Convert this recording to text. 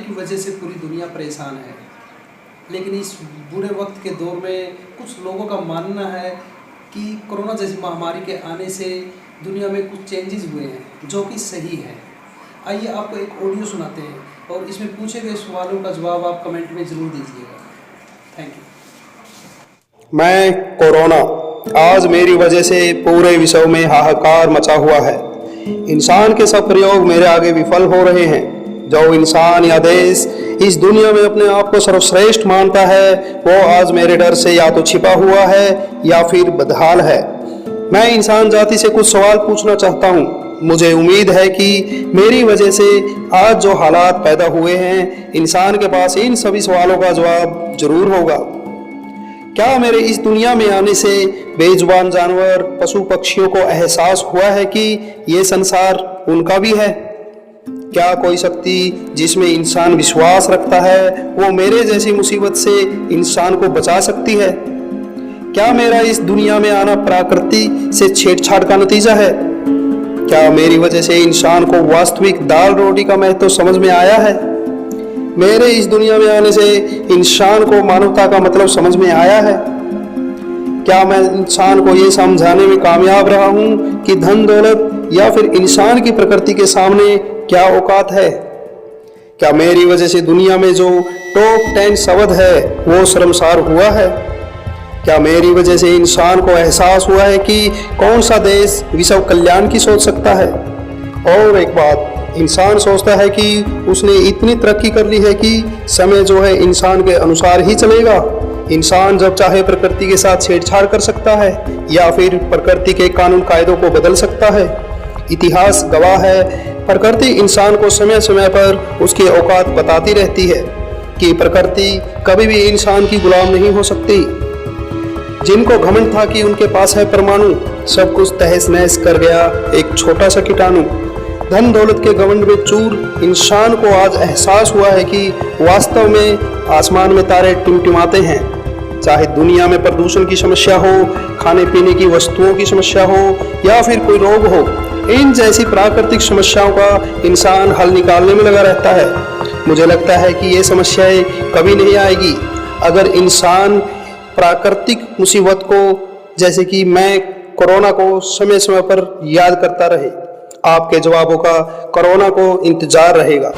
की वजह से पूरी दुनिया परेशान है, लेकिन इस बुरे वक्त के दौर में कुछ लोगों का मानना है कि कोरोना जैसी महामारी के आने से दुनिया में कुछ चेंजेस हुए हैं जो कि सही है। आइए आपको एक ऑडियो सुनाते हैं और इसमें पूछे गए सवालों का जवाब आप कमेंट में ज़रूर दीजिएगा। Thank you. मैं कोरोना, आज मेरी वजह से पूरे विश्व में हाहाकार मचा हुआ है। इंसान के सब प्रयोग मेरे आगे विफल हो रहे हैं। जो इंसान या देश इस दुनिया में अपने आप को सर्वश्रेष्ठ मानता है, वो आज मेरे डर से या तो छिपा हुआ है या फिर बदहाल है। मैं इंसान जाति से कुछ सवाल पूछना चाहता हूँ। मुझे उम्मीद है कि मेरी वजह से आज जो हालात पैदा हुए हैं, इंसान के पास इन सभी सवालों का जवाब जरूर होगा। क्या मेरे इस दुनिया में आने से बेजुबान जानवर, पशु पक्षियों को एहसास हुआ है कि ये संसार उनका भी है? क्या कोई शक्ति जिसमें इंसान विश्वास रखता है, वो मेरे जैसी मुसीबत से इंसान को बचा सकती है? क्या मेरा इस दुनिया में आना प्रकृति से छेड़छाड़ का नतीजा है? क्या मेरी वजह से इंसान को वास्तविक दाल रोटी का महत्व समझ में आया है? मेरे इस दुनिया में आने से इंसान को मानवता का मतलब समझ में आया है? क्या मैं इंसान को ये समझाने में कामयाब रहा हूँ कि धन दौलत या फिर इंसान की प्रकृति के सामने क्या औकात है? क्या मेरी वजह से दुनिया में जो टॉप 10 शब्द है वो शर्मसार हुआ है? क्या मेरी वजह से इंसान को एहसास हुआ है कि कौन सा देश विश्व कल्याण की सोच सकता है? और एक बात, इंसान सोचता है कि उसने इतनी तरक्की कर ली है कि समय जो है इंसान के अनुसार ही चलेगा। इंसान जब चाहे प्रकृति के साथ छेड़छाड़ कर सकता है या फिर प्रकृति के कानून कायदों को बदल सकता है। इतिहास गवाह है, प्रकृति इंसान को समय समय पर उसकी औकात बताती रहती है कि प्रकृति कभी भी इंसान की गुलाम नहीं हो सकती। जिनको घमंड था कि उनके पास है परमाणु, सब कुछ तहस नहस कर गया एक छोटा सा कीटाणु। धन दौलत के घमंड में चूर इंसान को आज एहसास हुआ है कि वास्तव में आसमान में तारे टिमटिमाते हैं। चाहे दुनिया में प्रदूषण की समस्या हो, खाने पीने की वस्तुओं की समस्या हो या फिर कोई रोग हो, इन जैसी प्राकृतिक समस्याओं का इंसान हल निकालने में लगा रहता है। मुझे लगता है कि ये समस्याएं कभी नहीं आएगी अगर इंसान प्राकृतिक मुसीबत को, जैसे कि मैं कोरोना को, समय समय पर याद करता रहे। आपके जवाबों का कोरोना को इंतजार रहेगा।